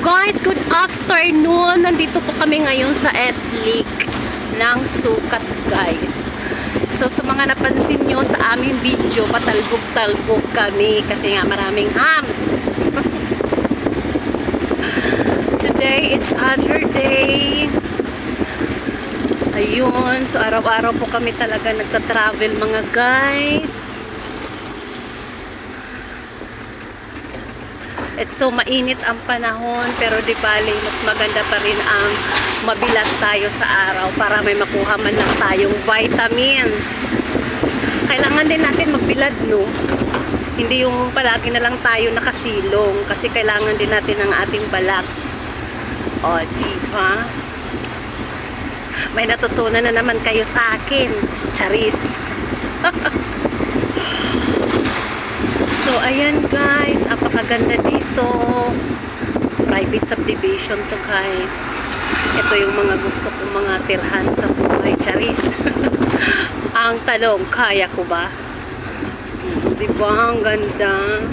Guys, good afternoon. Nandito po kami ngayon sa S-Lake ng Sukat, guys. So, sa mga napansin nyo sa aming video, patalbog-talbog kami kasi nga maraming hams. Today, it's other day. Ayun. So, araw-araw po kami talaga nagta-travel, mga guys. It's so mainit ang panahon, pero di bali, mas maganda pa rin ang mabilat tayo sa araw para may makuha man lang tayong vitamins. Kailangan din natin magbilad, no? Hindi yung palagi na lang tayo nakasilong kasi kailangan din natin ang ating balat. O, diba? May natutunan na naman kayo sa akin. Charis. So, ayan guys, apakaganda dito. Private subdivision to, guys. Ito yung mga gusto kong mga tirhan sa buhay, Charis. Ang tanong, kaya ko ba? Diba? Ang ganda.